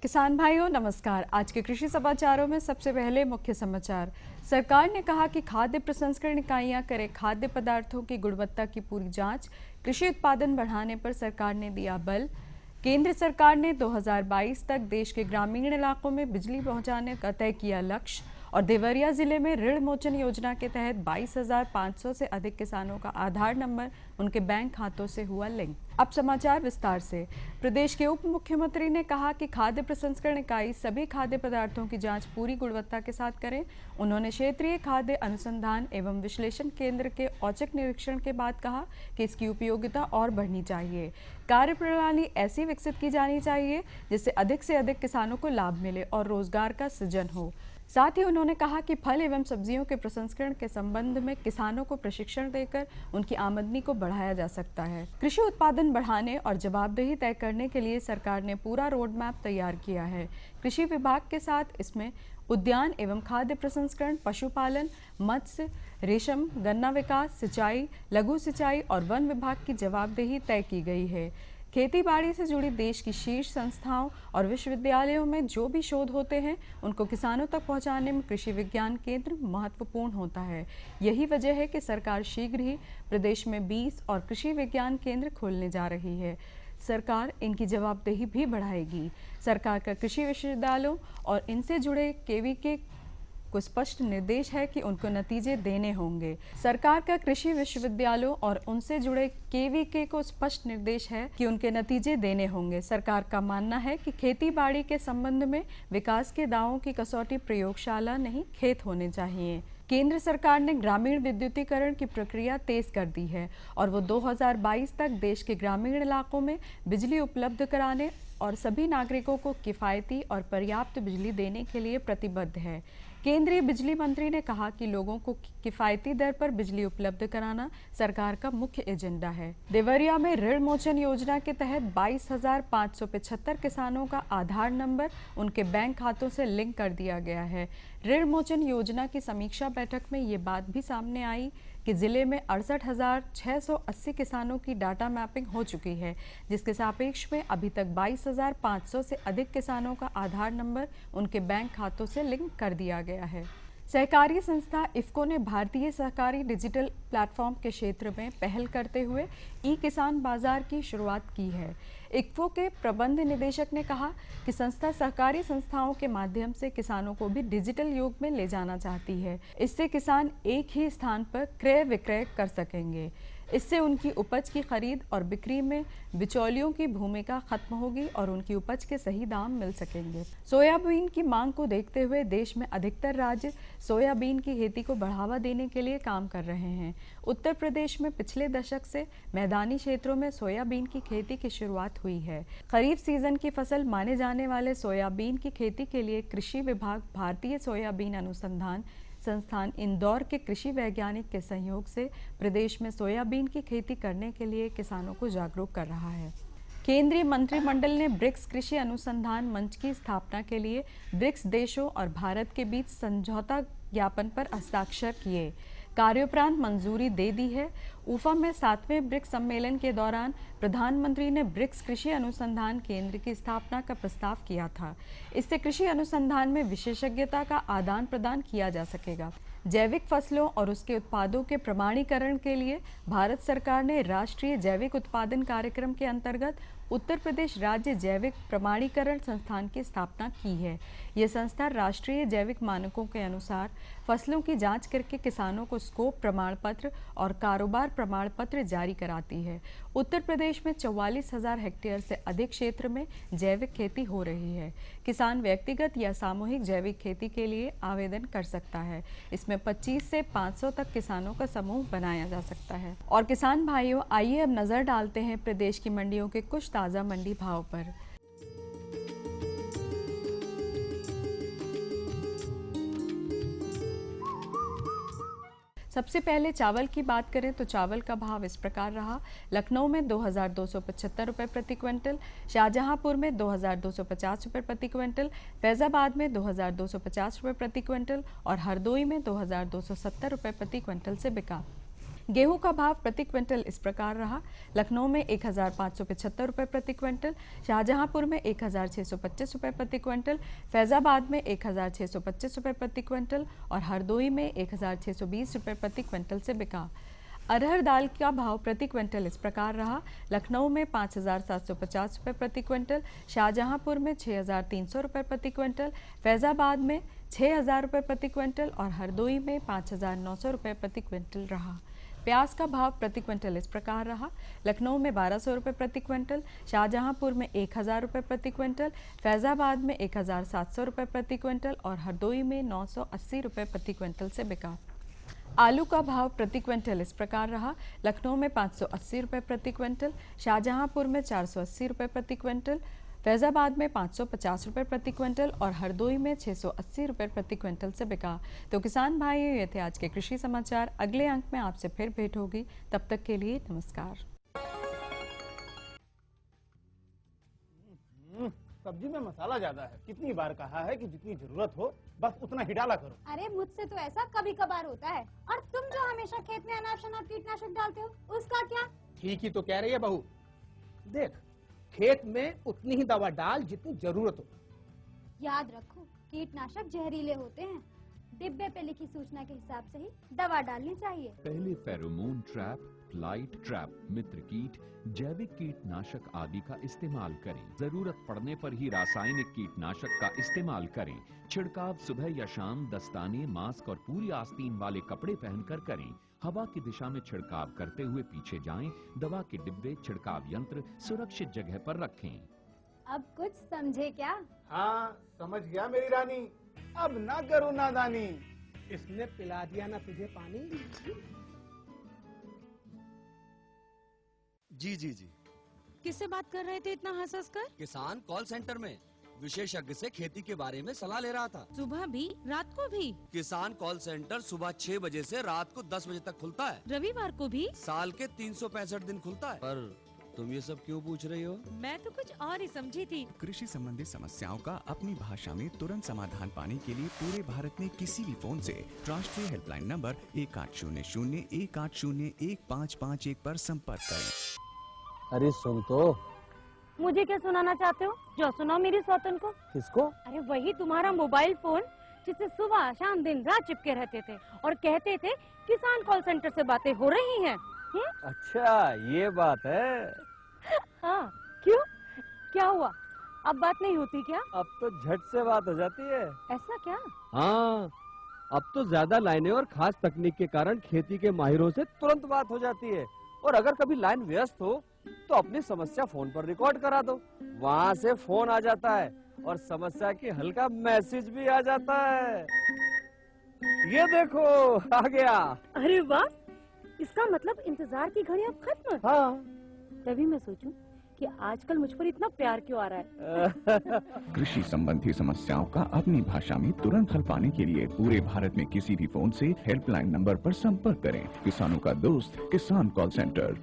किसान भाइयों नमस्कार। आज के कृषि समाचारों में सबसे पहले मुख्य समाचार। सरकार ने कहा कि खाद्य प्रसंस्करण इकाइयां करें खाद्य पदार्थों की गुणवत्ता की पूरी जांच। कृषि उत्पादन बढ़ाने पर सरकार ने दिया बल। केंद्र सरकार ने 2022 तक देश के ग्रामीण इलाकों में बिजली पहुंचाने का तय किया लक्ष्य। और देवरिया जिले में ऋण मोचन योजना के तहत 22,500 से अधिक किसानों का आधार नंबर उनके बैंक खातों से हुआ लिंक। अब समाचार विस्तार से। प्रदेश के उप मुख्यमंत्री ने कहा कि खाद्य प्रसंस्करण इकाई सभी खाद्य पदार्थों की जांच पूरी गुणवत्ता के साथ करें। उन्होंने क्षेत्रीय खाद्य अनुसंधान एवं विश्लेषण केंद्र के औचक निरीक्षण के बाद कहा कि इसकी उपयोगिता और बढ़नी चाहिए। कार्यप्रणाली ऐसी विकसित की जानी चाहिए जिससे अधिक से अधिक किसानों को लाभ मिले और रोजगार का सृजन हो। साथ ही उन्होंने कहा कि फल एवं सब्जियों के प्रसंस्करण के संबंध में किसानों को प्रशिक्षण देकर उनकी आमदनी को बढ़ाया जा सकता है। कृषि उत्पादन बढ़ाने और जवाबदेही तय करने के लिए सरकार ने पूरा रोड मैप तैयार किया है। कृषि विभाग के साथ इसमें उद्यान एवं खाद्य प्रसंस्करण, पशुपालन, मत्स्य, रेशम, गन्ना विकास, सिंचाई, लघु सिंचाई और वन विभाग की जवाबदेही तय की गई है। खेती बाड़ी से जुड़ी देश की शीर्ष संस्थाओं और विश्वविद्यालयों में जो भी शोध होते हैं उनको किसानों तक पहुंचाने में कृषि विज्ञान केंद्र महत्वपूर्ण होता है। यही वजह है कि सरकार शीघ्र ही प्रदेश में 20 और कृषि विज्ञान केंद्र खोलने जा रही है। सरकार इनकी जवाबदेही भी बढ़ाएगी। सरकार का कृषि विश्वविद्यालयों और इनसे जुड़े केवीके को स्पष्ट निर्देश है कि उनको नतीजे देने होंगे। सरकार का कृषि विश्वविद्यालयों और उनसे जुड़े केवीके को स्पष्ट निर्देश है कि उनके नतीजे देने होंगे। सरकार का मानना है कि खेती बाड़ी के संबंध में विकास के दावों की कसौटी प्रयोगशाला नहीं खेत होने चाहिए। केंद्र सरकार ने ग्रामीण विद्युतीकरण की प्रक्रिया तेज कर दी है और वो 2022 तक देश के ग्रामीण इलाकों में बिजली उपलब्ध कराने और सभी नागरिकों को किफ़ायती और पर्याप्त बिजली देने के लिए प्रतिबद्ध है। केंद्रीय बिजली मंत्री ने कहा कि लोगों को किफ़ायती दर पर बिजली उपलब्ध कराना सरकार का मुख्य एजेंडा है। देवरिया में ऋण मोचन योजना के तहत 22,575 किसानों का आधार नंबर उनके बैंक खातों से लिंक कर दिया गया है। ऋण मोचन योजना की समीक्षा बैठक में ये बात भी सामने आई कि जिले में 68,680 किसानों की डाटा मैपिंग हो चुकी है, जिसके सापेक्ष में अभी तक 22,500 से अधिक किसानों का आधार नंबर उनके बैंक खातों से लिंक कर दिया गया है। सहकारी संस्था इफ्को ने भारतीय सहकारी डिजिटल प्लेटफॉर्म के क्षेत्र में पहल करते हुए ई किसान बाजार की शुरुआत की है। इफ्को के प्रबंध निदेशक ने कहा कि संस्था सहकारी संस्थाओं के माध्यम से किसानों को भी डिजिटल युग में ले जाना चाहती है। इससे किसान एक ही स्थान पर क्रय विक्रय कर सकेंगे। इससे उनकी उपज की खरीद और बिक्री में बिचौलियों की भूमिका खत्म होगी और उनकी उपज के सही दाम मिल सकेंगे। सोयाबीन की मांग को देखते हुए देश में अधिकतर राज्य सोयाबीन की खेती को बढ़ावा देने के लिए काम कर रहे हैं। उत्तर प्रदेश में पिछले दशक से मैदानी क्षेत्रों में सोयाबीन की खेती की शुरुआत हुई है। खरीफ सीजन की फसल माने जाने वाले सोयाबीन की खेती के लिए कृषि विभाग भारतीय सोयाबीन अनुसंधान संस्थान इंदौर के कृषि वैज्ञानिक के सहयोग से प्रदेश में सोयाबीन की खेती करने के लिए किसानों को जागरूक कर रहा है। केंद्रीय मंत्रिमंडल ने ब्रिक्स कृषि अनुसंधान मंच की स्थापना के लिए ब्रिक्स देशों और भारत के बीच समझौता ज्ञापन पर हस्ताक्षर किए। कार्योपरांत मंजूरी दे दी है। उफा में 7वें ब्रिक्स सम्मेलन के दौरान प्रधानमंत्री ने ब्रिक्स कृषि अनुसंधान केंद्र की स्थापना का प्रस्ताव किया था। इससे कृषि अनुसंधान में विशेषज्ञता का आदान प्रदान किया जा सकेगा। जैविक फसलों और उसके उत्पादों के प्रमाणीकरण के लिए भारत सरकार ने राष्ट्रीय जैविक उत्पादन कार्यक्रम के अंतर्गत उत्तर प्रदेश राज्य जैविक प्रमाणीकरण संस्थान की स्थापना की है। यह संस्था राष्ट्रीय जैविक मानकों के अनुसार फसलों की जांच करके किसानों को स्कोप प्रमाण पत्र और कारोबार प्रमाण पत्र जारी कराती है। उत्तर प्रदेश में 44,000 हेक्टेयर से अधिक क्षेत्र में जैविक खेती हो रही है। किसान व्यक्तिगत या सामूहिक जैविक खेती के लिए आवेदन कर सकता है। इसमें 25 से 500 तक किसानों का समूह बनाया जा सकता है। और किसान भाइयों, आइए अब नजर डालते हैं प्रदेश की मंडियों के कुछ ताज़ा मंडी भाव पर। सबसे पहले चावल की बात करें तो चावल का भाव इस प्रकार रहा। लखनऊ में 2,275 रुपये प्रति क्विंटल, शाहजहांपुर में 2,250 रुपये प्रति क्विंटल, फैज़ाबाद में 2,250 रुपये प्रति क्विंटल और हरदोई में 2,270 रुपये प्रति क्विंटल से बिका। गेहूं का भाव प्रति क्विंटल इस प्रकार रहा। लखनऊ में 1575 रुपये प्रति क्विंटल, शाहजहांपुर में 1625 रुपये प्रति क्विंटल, फैजाबाद में 1625 रुपये प्रति क्विंटल और हरदोई में 1620 रुपये प्रति क्विंटल से बिका। अरहर दाल का भाव प्रति क्विंटल इस प्रकार रहा। लखनऊ में 5750 रुपये प्रति क्विंटल, शाहजहांपुर में 6300 रुपये प्रति क्विंटल, फैजाबाद में 6000 रुपये प्रति क्विंटल और हरदोई में 5900 रुपये प्रति क्विंटल रहा। प्याज का भाव प्रति क्विंटल इस प्रकार रहा। लखनऊ में 1200 रुपये प्रति क्विंटल, शाहजहांपुर में 1000 रुपये प्रति क्विंटल, फैजाबाद में 1700 रुपये प्रति क्विंटल और हरदोई में 980 रुपये प्रति क्विंटल से बिका। आलू का भाव प्रति क्विंटल इस प्रकार रहा। लखनऊ में 580 रुपये प्रति क्विंटल, शाहजहांपुर में 480 रुपये प्रति क्विंटल, फैजाबाद में 550 रुपये प्रति क्विंटल और हरदोई में 680 रुपये प्रति क्विंटल से बिका। तो किसान भाइयों, ये थे आज के कृषि समाचार। अगले अंक में आपसे फिर भेंट होगी, तब तक के लिए नमस्कार। सब्जी में मसाला ज्यादा है। कितनी बार कहा है कि जितनी जरूरत हो बस उतना ही डाला करो। अरे मुझसे तो ऐसा कभी कभार होता है। और तुम जो हमेशा खेत में अनाप शनाप कीटनाशक डालते हो, उसका क्या? ठीक ही तो कह रही है बहू। देख, खेत में उतनी ही दवा डाल जितनी जरूरत हो। याद रखो, कीटनाशक जहरीले होते हैं। डिब्बे पे लिखी सूचना के हिसाब से ही दवा डालनी चाहिए। पहले फेरोमोन ट्रैप, फ्लाइट ट्रैप, मित्र कीट, जैविक कीटनाशक आदि का इस्तेमाल करें। जरूरत पड़ने पर ही रासायनिक कीटनाशक का इस्तेमाल करें। छिड़काव सुबह या शाम दस्ताने, मास्क और पूरी आस्तीन वाले कपड़े पहनकर करें। हवा की दिशा में छिड़काव करते हुए पीछे जाएं। दवा के डिब्बे, छिड़काव यंत्र सुरक्षित जगह पर रखें। अब कुछ समझे क्या? हाँ, समझ गया मेरी रानी। अब ना करो नादानी। इसने पिला दिया ना तुझे पानी। जी जी जी। किससे बात कर रहे थे इतना हंस हंस कर? किसान कॉल सेंटर में विशेषज्ञ से खेती के बारे में सलाह ले रहा था। सुबह भी, रात को भी? किसान कॉल सेंटर सुबह 6 बजे से रात को 10 बजे तक खुलता है। रविवार को भी? साल के 365 दिन खुलता है। पर तुम ये सब क्यों पूछ रही हो? मैं तो कुछ और ही समझी थी। कृषि संबंधी समस्याओं का अपनी भाषा में तुरंत समाधान पाने के लिए पूरे भारत में किसी भी फोन से राष्ट्रीय हेल्पलाइन नंबर 1800-1801-551 पर संपर्क करें। अरे सुन तो। मुझे क्या सुनाना चाहते हो? जो सुनाओ मेरी सौतन को। किसको? अरे वही तुम्हारा मोबाइल फोन जिससे सुबह शाम दिन रात चिपके रहते थे और कहते थे किसान कॉल सेंटर से बातें हो रही हैं। अच्छा, ये बात है। हाँ, क्यों? क्या हुआ? अब बात नहीं होती क्या? अब तो झट से बात हो जाती है। ऐसा क्या? हाँ, अब तो ज्यादा लाइनें और खास तकनीक के कारण खेती के माहिरों से तुरंत बात हो जाती है। और अगर कभी लाइन व्यस्त हो तो अपनी समस्या फोन पर रिकॉर्ड करा दो, वहाँ से फोन आ जाता है और समस्या के हल का मैसेज भी आ जाता है। ये देखो, आ गया। अरे वाह, इसका मतलब इंतजार की घड़ी अब खत्म। हाँ। तभी मैं सोचूं कि आजकल मुझ पर इतना प्यार क्यों आ रहा है। कृषि संबंधी समस्याओं का अपनी भाषा में तुरंत हल पाने के लिए पूरे भारत में किसी भी फोन से हेल्पलाइन नंबर पर संपर्क करें। किसानों का दोस्त, किसान कॉल सेंटर।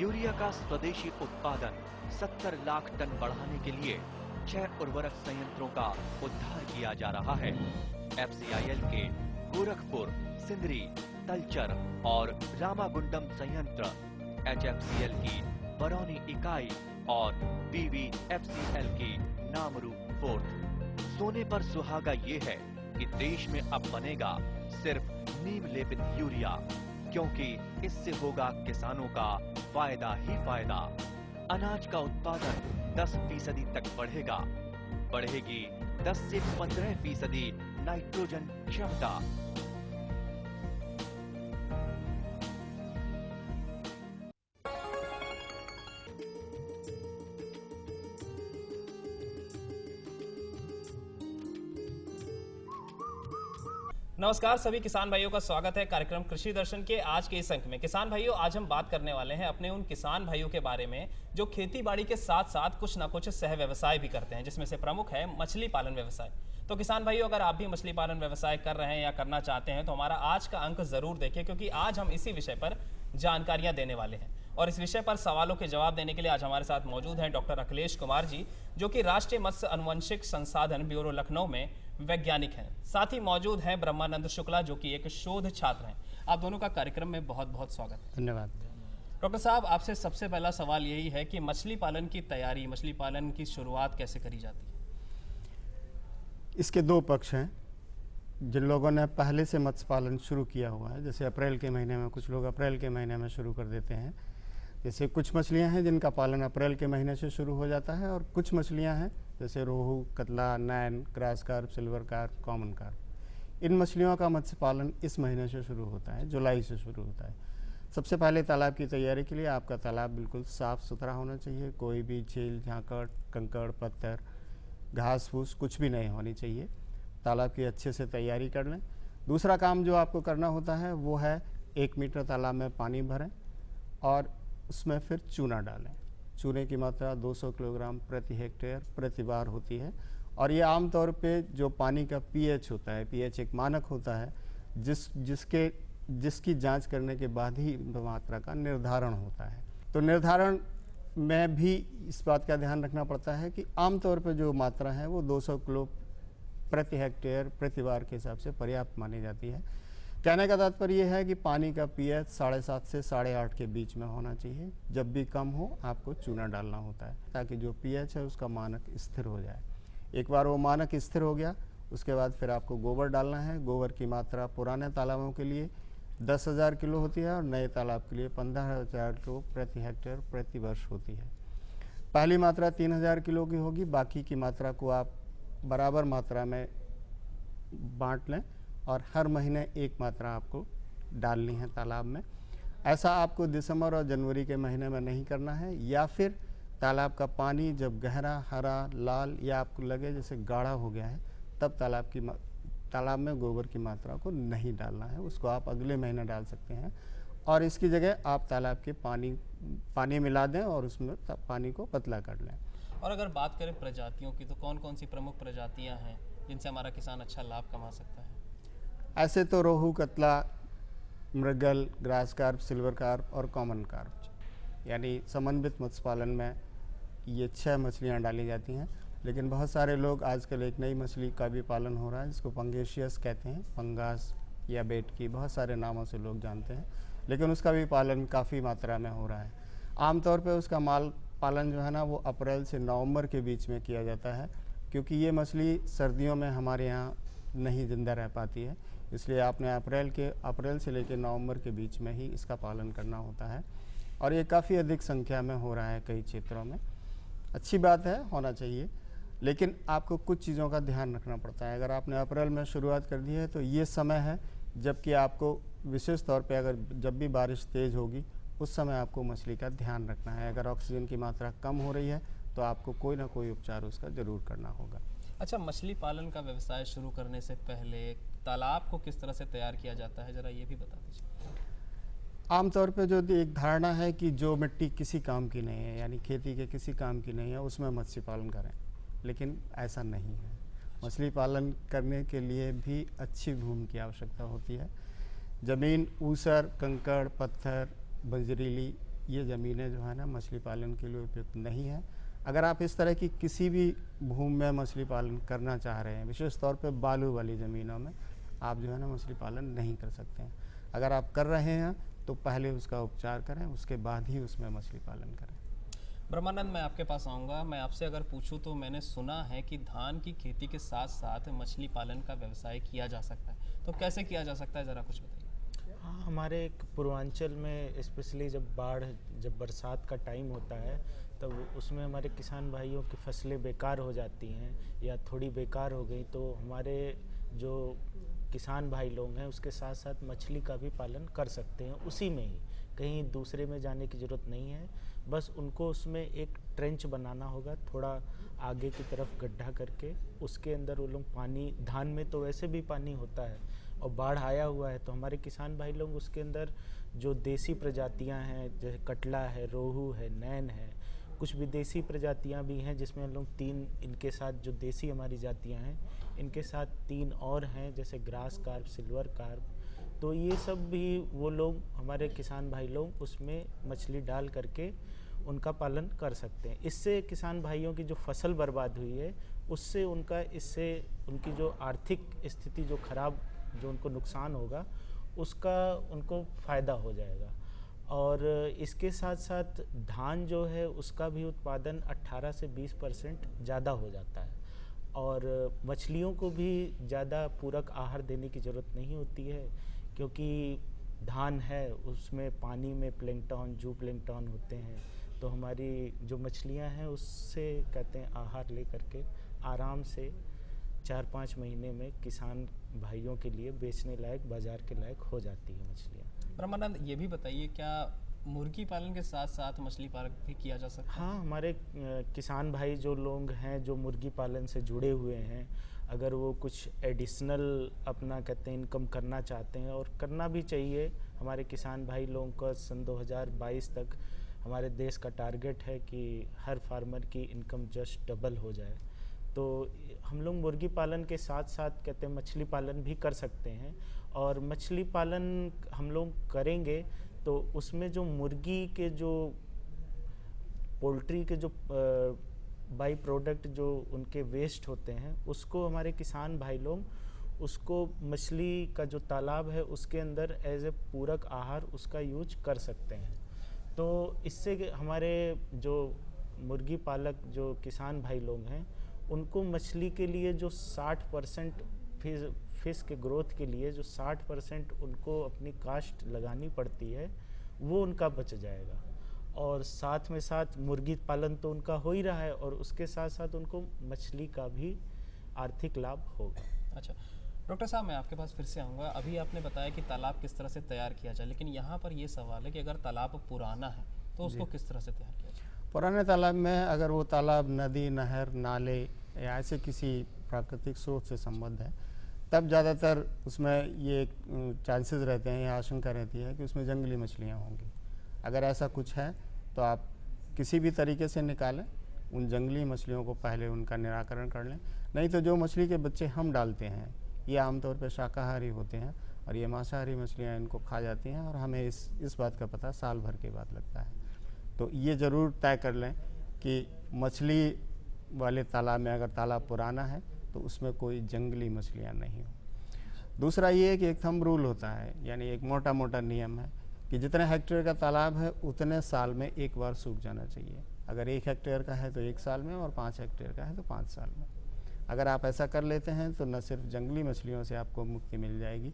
यूरिया का स्वदेशी उत्पादन 70 लाख टन बढ़ाने के लिए 6 उर्वरक संयंत्रों का उद्धार किया जा रहा है। FCIL के गोरखपुर, सिंदरी, तलचर और रामागुंडम संयंत्र, HFCL की बरौनी इकाई और BVFCL की नामरू फोर्थ। सोने पर सुहागा ये है कि देश में अब बनेगा सिर्फ नीम लेपित यूरिया, क्योंकि इससे होगा किसानों का फायदा ही फायदा। अनाज का उत्पादन 10% तक बढ़ेगा। बढ़ेगी 10 से 15% नाइट्रोजन क्षमता। नमस्कार सभी किसान भाइयों का स्वागत है कार्यक्रम कृषि दर्शन के आज के इस अंक में। किसान भाइयों, आज हम बात करने वाले हैं अपने उन किसान भाइयों के बारे में जो खेती बाड़ी के साथ साथ कुछ ना कुछ सह व्यवसाय भी करते हैं, जिसमें से प्रमुख है मछली पालन व्यवसाय। तो किसान भाइयों, अगर आप भी मछली पालन व्यवसाय कर रहे हैं या करना चाहते हैं तो हमारा आज का अंक जरूर देखें, क्योंकि आज हम इसी विषय पर जानकारियां देने वाले हैं। और इस विषय पर सवालों के जवाब देने के लिए आज हमारे साथ मौजूद हैं डॉक्टर अखिलेश कुमार जी, जो कि राष्ट्रीय मत्स्य अनुवंशिक संसाधन ब्यूरो लखनऊ में वैज्ञानिक हैं। साथ ही मौजूद हैं ब्रह्मानंद शुक्ला, जो कि एक शोध छात्र हैं। आप दोनों का कार्यक्रम में बहुत बहुत स्वागत है। धन्यवाद। डॉक्टर साहब, आपसे सबसे पहला सवाल यही है कि मछली पालन की तैयारी, मछली पालन की शुरुआत कैसे करी जाती है? इसके दो पक्ष हैं। जिन लोगों ने पहले से मत्स्य पालन शुरू किया हुआ है, जैसे अप्रैल के महीने में, कुछ लोग अप्रैल के महीने में शुरू कर देते हैं। जैसे कुछ मछलियां हैं जिनका पालन अप्रैल के महीने से शुरू हो जाता है, और कुछ मछलियां हैं जैसे रोहू, कतला, नैन, grass carp, silver carp, common carp. इन मछलियों का मत्स्य पालन इस महीने से शुरू होता है, जुलाई से शुरू होता है। सबसे पहले तालाब की तैयारी के लिए आपका तालाब बिल्कुल साफ़ सुथरा होना चाहिए। कोई भी झील, झांकड़, कंकड़, पत्थर, घास फूस कुछ भी नहीं होनी चाहिए। तालाब की अच्छे से तैयारी कर लें। दूसरा काम जो आपको करना होता है वो है 1 मीटर तालाब में पानी भरें और उसमें फिर चूना डालें। चूने की मात्रा 200 किलोग्राम प्रति हेक्टेयर प्रति बार होती है, और ये आमतौर पे जो पानी का पीएच होता है, पीएच एक मानक होता है जिसकी जांच करने के बाद ही मात्रा का निर्धारण होता है। तो निर्धारण में भी इस बात का ध्यान रखना पड़ता है कि आमतौर पर जो मात्रा है वो 200 किलो प्रति हेक्टेयर प्रति बार के हिसाब से पर्याप्त मानी जाती है। कहने का तात्पर्य यह है कि पानी का पीएच 7.5 से 8.5 के बीच में होना चाहिए। जब भी कम हो आपको चूना डालना होता है, ताकि जो पीएच है उसका मानक स्थिर हो जाए। एक बार वो मानक स्थिर हो गया, उसके बाद फिर आपको गोबर डालना है। गोबर की मात्रा पुराने तालाबों के लिए 10,000 किलो होती है और नए तालाब के लिए 15,000 किलो प्रति हेक्टेयर प्रति वर्ष होती है। पहली मात्रा 3,000 किलो की होगी, बाकी की मात्रा को आप बराबर मात्रा में बांट लें और हर महीने एक मात्रा आपको डालनी है तालाब में। ऐसा आपको दिसंबर और जनवरी के महीने में नहीं करना है, या फिर तालाब का पानी जब गहरा, हरा, लाल या आपको लगे जैसे गाढ़ा हो गया है, तब तालाब में गोबर की मात्रा को नहीं डालना है। उसको आप अगले महीने डाल सकते हैं, और इसकी जगह आप तालाब के पानी मिला दें और उसमें पानी को पतला कर लें। और अगर बात करें प्रजातियों की, तो कौन कौन सी प्रमुख प्रजातियां हैं जिनसे हमारा किसान अच्छा लाभ कमा सकता है? ऐसे तो रोहू, कतला, मृगल, ग्रास कार्प, सिल्वर कार्प और कॉमन कार्प, यानी समन्वित मत्स्य पालन में ये 6 मछलियाँ डाली जाती हैं। लेकिन बहुत सारे लोग आजकल एक नई मछली का भी पालन हो रहा है, जिसको पंगेशियस कहते हैं, पंगास या बेटकी, बहुत सारे नामों से लोग जानते हैं, लेकिन उसका भी पालन काफ़ी मात्रा में हो रहा है। आमतौर पे उसका पालन जो है ना वो अप्रैल से नवंबर के बीच में किया जाता है, क्योंकि ये मछली सर्दियों में हमारे यहाँ नहीं जिंदा रह पाती है। इसलिए आपने अप्रैल से लेकर नवंबर के बीच में ही इसका पालन करना होता है, और ये काफ़ी अधिक संख्या में हो रहा है कई क्षेत्रों में। अच्छी बात है, होना चाहिए, लेकिन आपको कुछ चीज़ों का ध्यान रखना पड़ता है। अगर आपने अप्रैल में शुरुआत कर दी है तो ये समय है जबकि आपको विशेष तौर पे अगर जब भी बारिश तेज़ होगी उस समय आपको मछली का ध्यान रखना है। अगर ऑक्सीजन की मात्रा कम हो रही है तो आपको कोई ना कोई उपचार उसका ज़रूर करना होगा। अच्छा, मछली पालन का व्यवसाय शुरू करने से पहले तालाब को किस तरह से तैयार किया जाता है, ज़रा ये भी बता दीजिए। आमतौर पे जो एक धारणा है कि जो मिट्टी किसी काम की नहीं है, यानी खेती के किसी काम की नहीं है, उसमें मत्स्य पालन करें, लेकिन ऐसा नहीं है। मछली पालन करने के लिए भी अच्छी भूमि की आवश्यकता होती है। ज़मीन ऊसर, कंकड़, पत्थर, बजरीली, ये ज़मीनें जो है ना मछली पालन के लिए उपयुक्त नहीं है। अगर आप इस तरह की किसी भी भूमि में मछली पालन करना चाह रहे हैं, विशेष तौर पे बालू वाली ज़मीनों में, आप जो है ना मछली पालन नहीं कर सकते हैं। अगर आप कर रहे हैं तो पहले उसका उपचार करें, उसके बाद ही उसमें मछली पालन करें। ब्रह्मानंद, मैं आपके पास आऊँगा। मैं आपसे अगर पूछूं तो मैंने सुना है कि धान की खेती के साथ साथ मछली पालन का व्यवसाय किया जा सकता है, तो कैसे किया जा सकता है, ज़रा कुछ बताइए। हाँ, हमारे एक पूर्वांचल में स्पेशली जब बरसात का टाइम होता है तब उसमें हमारे किसान भाइयों की फसलें बेकार हो जाती हैं या थोड़ी बेकार हो गई, तो हमारे जो किसान भाई लोग हैं उसके साथ साथ मछली का भी पालन कर सकते हैं उसी में ही, कहीं दूसरे में जाने की ज़रूरत नहीं है। बस उनको उसमें एक ट्रेंच बनाना होगा, थोड़ा आगे की तरफ गड्ढा करके उसके अंदर वो लोग पानी, धान में तो वैसे भी पानी होता है और बाढ़ आया हुआ है, तो हमारे किसान भाई लोग उसके अंदर जो देसी प्रजातियां हैं जैसे कटला है, रोहू है, नैन है, कुछ विदेशी प्रजातियां भी हैं जिसमें हम लोग 3 इनके साथ जो देसी हमारी जातियां हैं इनके साथ 3 और हैं जैसे ग्रास कार्प, सिल्वर कार्प, तो ये सब भी वो लोग, हमारे किसान भाई लोग उसमें मछली डाल करके उनका पालन कर सकते हैं। इससे किसान भाइयों की जो फसल बर्बाद हुई है उससे उनकी जो आर्थिक स्थिति जो खराब, जो उनको नुकसान होगा उसका उनको फ़ायदा हो जाएगा। और इसके साथ साथ धान जो है उसका भी उत्पादन 18 से 20% ज़्यादा हो जाता है। और मछलियों को भी ज़्यादा पूरक आहार देने की ज़रूरत नहीं होती है, क्योंकि धान है उसमें पानी में प्लैंकटन, जू प्लैंकटन होते हैं, तो हमारी जो मछलियां हैं उससे कहते हैं आहार ले करके आराम से 4-5 महीने में किसान भाइयों के लिए बेचने लायक, बाजार के लायक हो जाती है मछलियाँ। ब्रह्मानंद, ये भी बताइए, क्या मुर्गी पालन के साथ साथ मछली पालन भी किया जा सकता है? हाँ, हमारे किसान भाई जो लोग हैं जो मुर्गी पालन से जुड़े हुए हैं, अगर वो कुछ एडिशनल अपना कहते हैं इनकम करना चाहते हैं, और करना भी चाहिए। हमारे किसान भाई लोगों का सन 2022 तक हमारे देश का टारगेट है कि हर फार्मर की इनकम जस्ट डबल हो जाए। तो हम लोग मुर्गी पालन के साथ साथ कहते हैं मछली पालन भी कर सकते हैं। और मछली पालन हम लोग करेंगे तो उसमें जो मुर्गी के जो पोल्ट्री के जो बाई प्रोडक्ट जो उनके वेस्ट होते हैं उसको हमारे किसान भाई लोग उसको मछली का जो तालाब है उसके अंदर एज ए पूरक आहार उसका यूज कर सकते हैं। तो इससे हमारे जो मुर्गी पालक जो किसान भाई लोग हैं उनको मछली के लिए जो 60% फिश के ग्रोथ के लिए जो 60% उनको अपनी कास्ट लगानी पड़ती है वो उनका बच जाएगा। और साथ में साथ मुर्गी पालन तो उनका हो ही रहा है और उसके साथ साथ उनको मछली का भी आर्थिक लाभ होगा। अच्छा डॉक्टर साहब, मैं आपके पास फिर से आऊँगा। अभी आपने बताया कि तालाब किस तरह से तैयार किया जाए, लेकिन यहाँ पर ये सवाल है कि अगर तालाब पुराना है तो उसको किस तरह से तैयार किया जाए? पुराने तालाब में अगर वो तालाब नदी, नहर, नाले या ऐसे किसी प्राकृतिक स्रोत से संबद्ध है तब ज़्यादातर उसमें ये चांसेस रहते हैं या आशंका रहती है कि उसमें जंगली मछलियाँ होंगी। अगर ऐसा कुछ है तो आप किसी भी तरीके से निकालें, उन जंगली मछलियों को पहले उनका निराकरण कर लें। नहीं तो जो मछली के बच्चे हम डालते हैं ये आमतौर पर शाकाहारी होते हैं और ये मांसाहारी मछलियाँ इनको खा जाती हैं और हमें इस बात का पता साल भर के बाद लगता है। तो ये ज़रूर तय कर लें कि मछली वाले तालाब में अगर तालाब पुराना है तो उसमें कोई जंगली मछलियाँ नहीं हो। दूसरा ये है कि एक थंब रूल होता है, यानी एक मोटा मोटा नियम है कि जितने हेक्टेयर का तालाब है उतने साल में एक बार सूख जाना चाहिए। अगर 1 हेक्टेयर का है तो 1 साल में और 5 हेक्टेयर का है तो 5 साल में। अगर आप ऐसा कर लेते हैं तो न सिर्फ जंगली मछलियों से आपको मुक्ति मिल जाएगी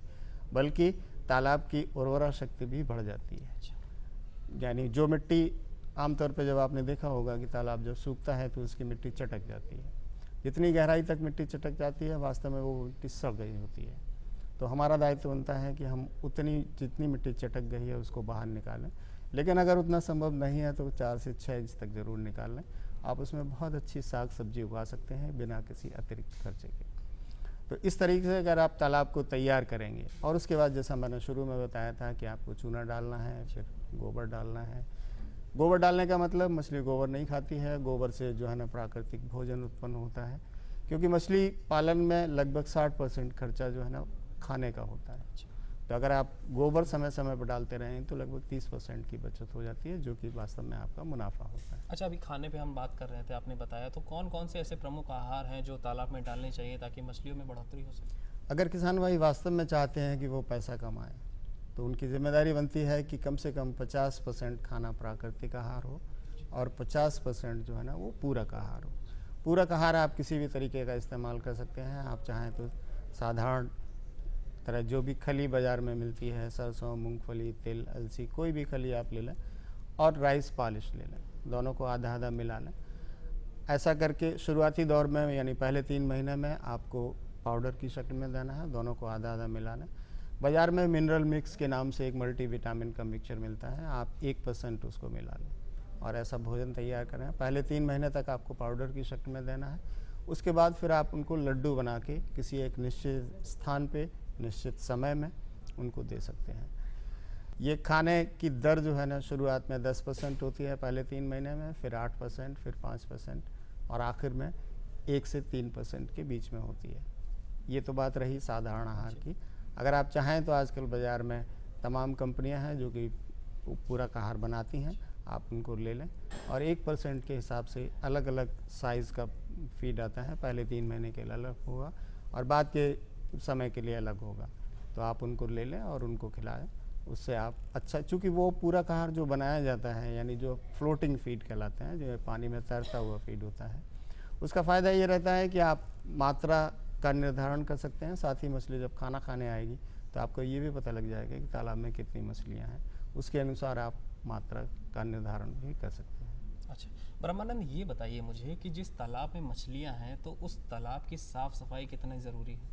बल्कि तालाब की उर्वरा शक्ति भी बढ़ जाती है। यानी जो मिट्टी आमतौर पर जब आपने देखा होगा कि तालाब जब सूखता है तो उसकी मिट्टी चटक जाती है, जितनी गहराई तक मिट्टी चटक जाती है वास्तव में वो मिट्टी सड़ गई होती है। तो हमारा दायित्व बनता है कि हम जितनी मिट्टी चटक गई है उसको बाहर निकालें, लेकिन अगर उतना संभव नहीं है तो 4 से 6 इंच तक ज़रूर निकाल लें। आप उसमें बहुत अच्छी साग सब्जी उगा सकते हैं बिना किसी अतिरिक्त खर्चे के। तो इस तरीके से अगर आप तालाब को तैयार करेंगे और उसके बाद जैसा मैंने शुरू में बताया था कि आपको चूना डालना है, फिर गोबर डालना है। गोबर डालने का मतलब मछली गोबर नहीं खाती है, गोबर से जो है ना प्राकृतिक भोजन उत्पन्न होता है, क्योंकि मछली पालन में लगभग 60% खर्चा जो है ना खाने का होता है। तो अगर आप गोबर समय समय पर डालते रहें तो लगभग 30% की बचत हो जाती है, जो कि वास्तव में आपका मुनाफा होता है। अच्छा, अभी खाने पे हम बात कर रहे थे, आपने बताया, तो कौन कौन से ऐसे प्रमुख आहार हैं जो तालाब में डालने चाहिए ताकि मछलियों में बढ़ोतरी हो सके? अगर किसान भाई वास्तव में चाहते हैं कि वो पैसा कमाएं तो उनकी जिम्मेदारी बनती है कि कम से कम 50% खाना प्राकृतिक आहार हो और 50% जो है ना वो पूरक आहार हो। पूरक आहार आप किसी भी तरीके का इस्तेमाल कर सकते हैं। आप चाहें तो साधारण तरह जो भी खली बाज़ार में मिलती है, सरसों, मूंगफली, तिल, अलसी, कोई भी खली आप ले लें और राइस पॉलिश ले लें, दोनों को आधा आधा मिला लें। ऐसा करके शुरुआती दौर में यानी पहले 3 महीने में आपको पाउडर की शक्ल में देना है, दोनों को आधा आधा मिला लें। बाज़ार में मिनरल मिक्स के नाम से एक मल्टीविटामिन का मिक्सचर मिलता है, आप 1% उसको मिला लें और ऐसा भोजन तैयार करें। पहले 3 महीने तक आपको पाउडर की शक्ल में देना है, उसके बाद फिर आप उनको लड्डू बना के किसी एक निश्चित स्थान पे निश्चित समय में उनको दे सकते हैं। ये खाने की दर जो है ना शुरुआत में 10% होती है पहले 3 महीने में, फिर 8%, फिर 5% और आखिर में 1 से 3% के बीच में होती है। ये तो बात रही साधारण आहार की। अगर आप चाहें तो आजकल बाज़ार में तमाम कंपनियां हैं जो कि पूरा आहार बनाती हैं, आप उनको ले लें। और 1% के हिसाब से अलग अलग साइज़ का फीड आता है, पहले 3 महीने के लिए अलग होगा और बाद के समय के लिए अलग होगा। तो आप उनको ले लें और उनको खिलाएं, उससे आप अच्छा, चूँकि वो पूरा आहार जो बनाया जाता है यानी जो फ्लोटिंग फीड कहलाते हैं, जो पानी में तैरता हुआ फीड होता है, उसका फ़ायदा ये रहता है कि आप मात्रा का निर्धारण कर सकते हैं। साथ ही मछली जब खाना खाने आएगी तो आपको ये भी पता लग जाएगा कि तालाब में कितनी मछलियाँ हैं, उसके अनुसार आप मात्रा का निर्धारण भी कर सकते हैं। अच्छा, ब्रह्मानंद ये बताइए मुझे कि जिस तालाब में मछलियाँ हैं तो उस तालाब की साफ सफाई कितनी ज़रूरी है?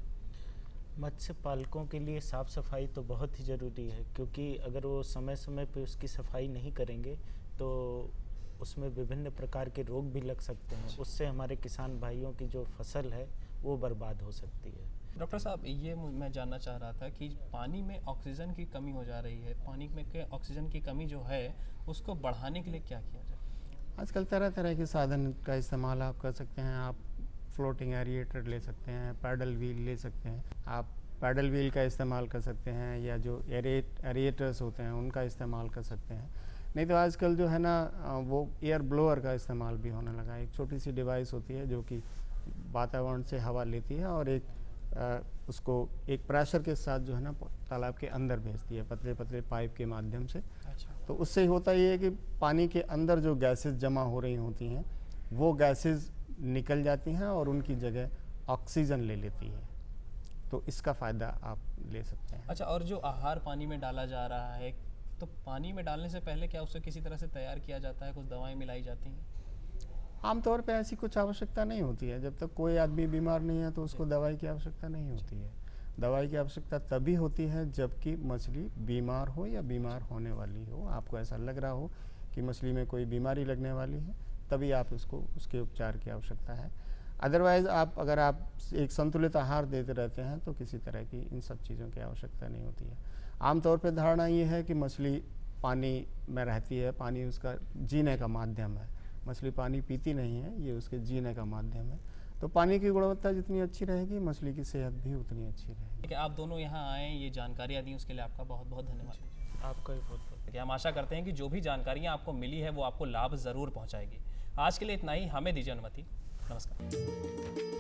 मत्स्य पालकों के लिए साफ़ सफाई तो बहुत ही ज़रूरी है, क्योंकि अगर वो समय समय पे उसकी सफाई नहीं करेंगे तो उसमें विभिन्न प्रकार के रोग भी लग सकते हैं। उससे हमारे किसान भाइयों की जो फसल है वो बर्बाद हो सकती है। डॉक्टर साहब, ये मैं जानना चाह रहा था कि पानी में ऑक्सीजन की कमी हो जा रही है, पानी में के ऑक्सीजन की कमी जो है उसको बढ़ाने के लिए क्या किया जाए? आजकल तरह तरह के साधन का इस्तेमाल आप कर सकते हैं। आप फ्लोटिंग एरिएटर ले सकते हैं, पैडल व्हील ले सकते हैं, आप पैडल व्हील का इस्तेमाल कर सकते हैं, या जो एरिएटर्स होते हैं उनका इस्तेमाल कर सकते हैं। नहीं तो आजकल जो है ना वो एयर ब्लोअर का इस्तेमाल भी होने लगा है। एक छोटी सी डिवाइस होती है जो कि वातावरण से हवा लेती है और उसको एक प्रेशर के साथ जो है ना तालाब के अंदर भेजती है, पतले पतले पाइप के माध्यम से। अच्छा। तो उससे होता ये है कि पानी के अंदर जो गैसेस जमा हो रही होती हैं वो गैसेस निकल जाती हैं और उनकी जगह ऑक्सीजन ले लेती है। तो इसका फ़ायदा आप ले सकते हैं। अच्छा, और जो आहार पानी में डाला जा रहा है, तो पानी में डालने से पहले क्या उसे किसी तरह से तैयार किया जाता है, कुछ दवाएं मिलाई जाती हैं? आमतौर पे ऐसी कुछ आवश्यकता नहीं होती है। जब तक कोई आदमी बीमार नहीं है तो उसको दवाई की आवश्यकता नहीं होती है। दवाई की आवश्यकता तभी होती है जबकि मछली बीमार हो या बीमार होने वाली हो, आपको ऐसा लग रहा हो कि मछली में कोई बीमारी लगने वाली है, तभी आप उसको उसके उपचार की आवश्यकता है। अदरवाइज़ अगर आप एक संतुलित आहार देते रहते हैं तो किसी तरह की इन सब चीज़ों की आवश्यकता नहीं होती है। आमतौर पर धारणा ये है कि मछली पानी में रहती है, पानी उसका जीने का माध्यम है। मछली पानी पीती नहीं है, ये उसके जीने का माध्यम है। तो पानी की गुणवत्ता जितनी अच्छी रहेगी, मछली की सेहत भी उतनी अच्छी रहेगी। ठीक है, आप दोनों यहाँ आए, ये जानकारियाँ दी, उसके लिए आपका बहुत बहुत धन्यवाद। आपका भी बहुत बहुत। हम आशा करते हैं कि जो भी जानकारियाँ आपको मिली है वो आपको लाभ ज़रूर पहुँचाएगी। आज के लिए इतना ही, हमें दीजिए अनुमति। नमस्कार।